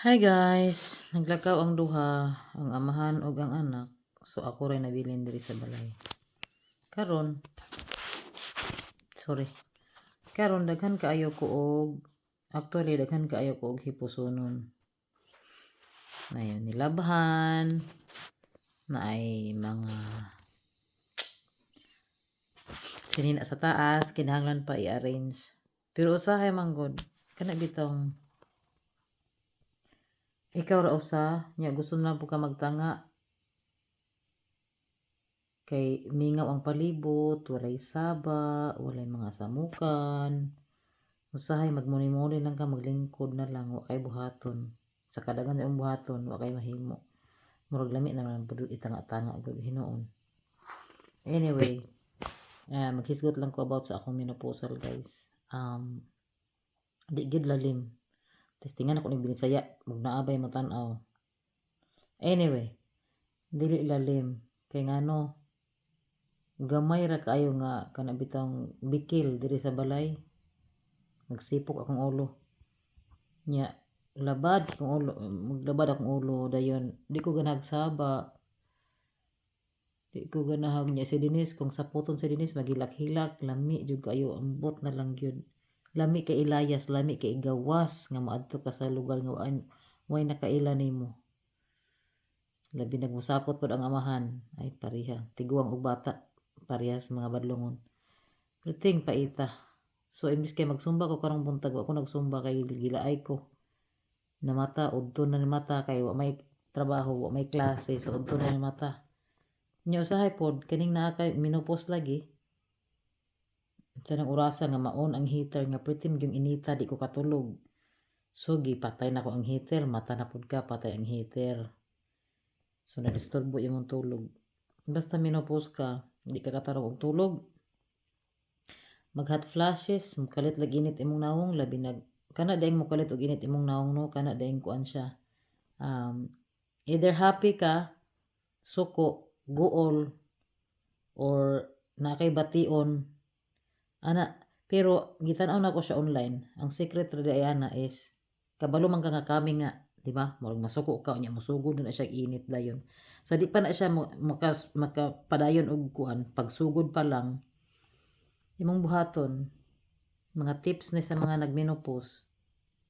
Hi guys, naglakaw ang duha, ang amahan ug ang anak. So ako ray nabilin diri sa balay. Karon, sorry. Karon daghan kaayo ko og actually daghan kaayo ko og hipusonon. Nayon nilabhan, na ay mga sinina sa taas, kinahanglan pa i-arrange. Pero usahay man gud, kana bitong ikaw ra usa, nya gusto na po ka magtanga kay mingaw ang palibot, walay saba, walay mga samukan. Usahay magmuni-muni lang ka, maglingkod na lang, wa kay buhaton. Sa kadagan sa imong buhaton, wa kay mahimo. Murag lami na lang pud itanga-tanga gud hinuon. Anyway, maghisgot lang ko about sa akong menopausal guys. Di gid lalim. Testingan ako ning binisaya, mug naabay mo tan-aw. Anyway, dili lalim kay ngano gamay ra kaayo nga kana bitang bikil diri sa balay. Nagsipok akong ulo. Nya labad akong ulo, maglabad akong ulo dayon di ko ganag saba. Di ko ganahag niya si Dinis kung saputon si Dinis magilak-hilak lami jud kayo ambot na lang gyud. Lami kay ilayas, lami kay gawas nga maadto ka sa lugar nga way nakaila nimo. Labi nagmusapot pod ang amahan ay pareha tiguang og bata parehas mga badlongon. Kriting paita. So imbis kay magsumba ko karong buntag ako nagsumba kay gilaay ko. Namata udto na ni mata kay wa may trabaho, wa may klase so udto na ni mata. Nya usahay pod kaning naa kay menopause lagi. Sa nang orasa nga maon ang heater nga pritim yung inita di ko katulog. So gipatay na ko ang heater, mata na pud ka patay ang heater. So na-disturbo imong tulog. Basta menopause ka, di ka katarong og tulog. Mag hot flashes, mukalit lag init imong nawong labi nag kana daing mukalit og init imong nawong no, kana daing kuan siya. Either happy ka, suko, guol, or nakay bation ana. Pero gitan-aw na ko siya online. Ang secret ra di ana is kabalo man ka nga kami nga, di ba? Murag masuko ka nya musugod na siya init dayon. So di pa na siya makapadayon og kuan, pagsugod pa lang imong buhaton. Mga tips ni sa mga nagmenopause.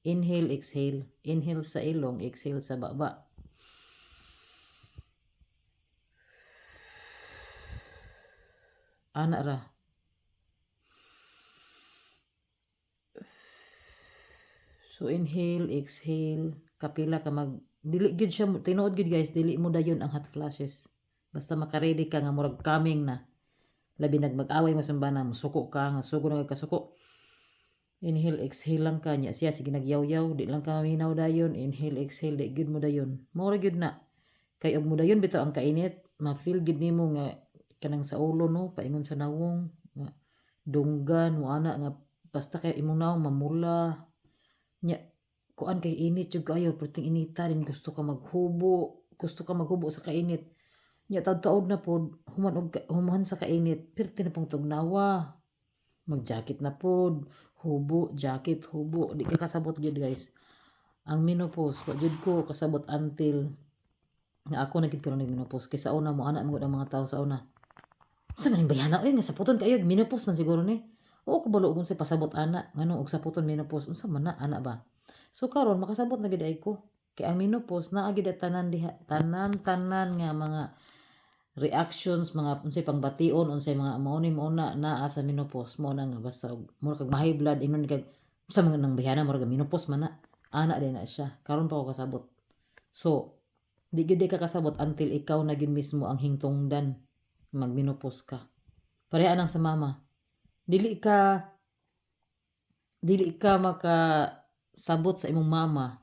Inhale, exhale. Inhale sa ilong, exhale sa baba. Ana ra. So inhale, exhale, kapila ka dili gid siya tinuod gid guys, dili mo dayon ang hot flashes. Basta maka-ready ka nga murag coming na. Labi mag-away mo sumbana, musuko ka nga sugo na kasuko. Inhale, exhale lang ka nya siya sige nagyaw-yaw, di lang ka maminaw dayon. Inhale, exhale, di gid mo dayon. Mao ra gid na. Kay og mo dayon bitaw ang kainit, ma-feel gid nimo nga kanang sa ulo no, paingon sa nawong nga dunggan mo ana nga basta kay imong nawong mamula. Nya kuan kay init jud kayo perting inita din gusto ka maghubo sa kainit. Nya taud-taud na pod human sa kainit perti na pong tugnawa. Mag-jacket na pod, hubo, jacket, hubo, di ka kasabot gid guys. Ang menopause wa jud ko kasabot until nga ako na gid karon ng menopause kay sa una mo ana mo ang mga tao sa una. Sa maning bayana oy nga saputon kayo menopause man siguro ni. Oo kabalo kung sa pasabot ana ngano og saputon menopause unsa man na ana ba. So karon makasabot na gid ay ko. Kay ang menopause naa gid tanan diha, tanan nga mga reactions, mga unsay pangbation, unsay mga mao ni mao na naa sa menopause mo na nga basta mura kag high blood ingon kag sa mga nang bihana mura kag menopause man na. Ana din na siya. Karon pa ko kasabot. So di gid ka kasabot until ikaw na gid mismo ang hingtungdan magmenopause ka. Pareha nang sa mama. Dili ka makasabot sa imong mama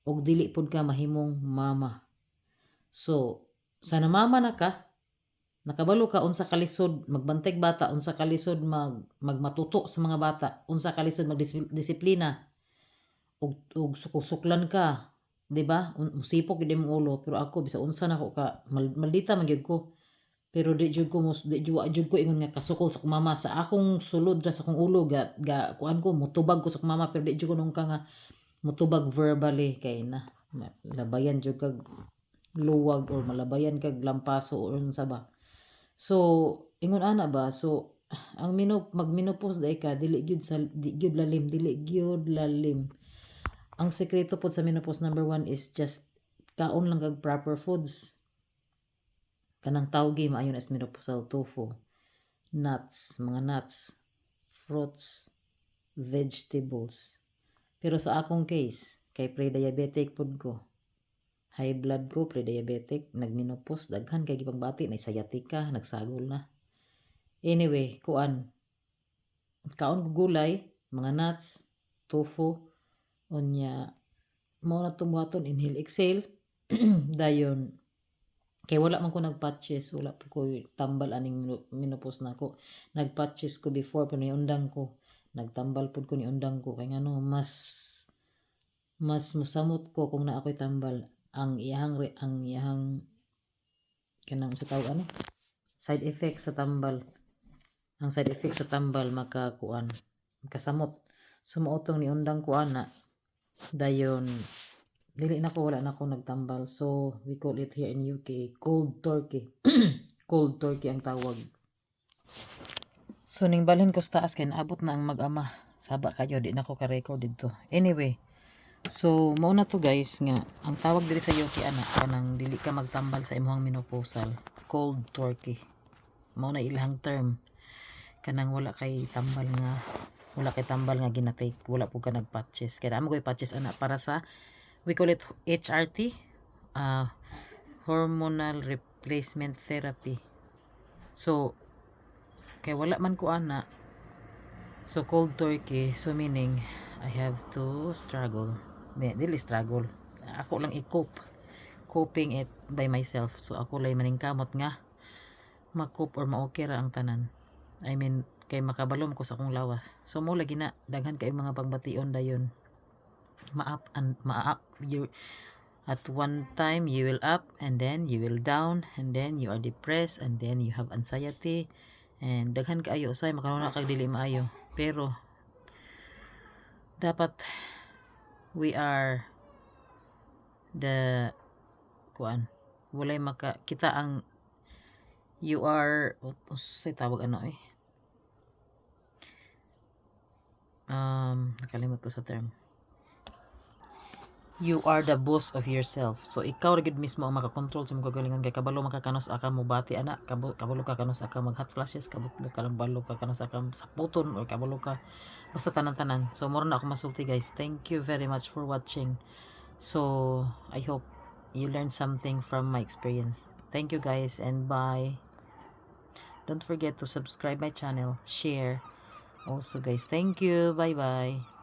og dili pud ka mahimong mama. So sana mama na ka, nakabalo ka unsa kalisod magbantay bata, unsa kalisod magmatuto sa mga bata, unsa kalisod magdisiplina og suklan ka, di ba? Musipok gid imong ulo pero ako bisa unsa na ko ka maldita man gyud ko. Pero di jud ko ingon nga kasukol sa mama sa akong sulod ra sa akong ulo ga kuan ko mutubag ko sa mama pero di jud ko nung ka nga mutubag verbally kay na labayan jud kag luwag or malabayan kag lampaso or unsa ba. So ingon ana ba, so ang magmenopause day ka dili gyud lalim. Ang sekreto pod sa menopause number 1 is just kaon lang kag proper foods. Kanang tawgi maayo na is menopausal tofu, mga nuts, fruits, vegetables. Pero sa akong case, kay pre-diabetic pod ko. High blood ko, pre-diabetic, nagmenopause, daghan kay gipagbati na sciatica, nagsagol na. Anyway, kaon ko gulay, mga nuts, tofu, unya mo na tumuhaton inhale exhale dayon kay wala man ko nagpatches, wala po ko tambal aning menopause na ako. Nagpatches ko before pero niundang ko, nagtambal pod ko niundang ko kay ngano mas musamot ko kung na ako'y tambal. Ang iyahang kanang sa tawag ani side effect sa tambal. Ang side effect sa tambal makasamot. Sumuotong niundang ko ana. Dayon dili na ko wala na ako nagtambal. So we call it here in UK cold turkey. Cold turkey ang tawag. So ning balhin ko sa taas kay naabot na ang mag-ama. Saba kayo di na ko ka-record dito. Anyway, so mao na to guys nga ang tawag diri sa UK ana kanang dili ka magtambal sa imong menopausal, cold turkey. Mao na ilang term. Kanang wala kay tambal nga ginatake, wala po ka nagpatches. Kaya amo ko patches ana para sa we call it HRT, hormonal replacement therapy. So kay wala man ko ana, so cold turkey, so meaning I have to struggle. Dili struggle, ako lang coping it by myself. So ako lay maningkamot nga makope or ma-okay ra ang tanan. I mean kay makabalom ko sa akong lawas. So mo lagi na daghan kay mga pagbation dayon. Ma-up you at one time you will up and then you will down and then you are depressed and then you have anxiety and daghan kaayo usay makauna kag dili maayo. Pero dapat we are the walay kita ang you are say tawag ano nakalimot ko sa term. You are the boss of yourself. So ikaw ra gid mismo ang makakontrol sa imong kagalingon kay kabalo makakanos aka mo bati ana, kabalo ka kanos aka mag hot flashes, kabalo ka kanos aka sa puton or kabalo ka basta tanan-tanan. So moro na ako masulti guys. Thank you very much for watching. So I hope you learned something from my experience. Thank you guys and bye. Don't forget to subscribe my channel, share also guys. Thank you. Bye bye.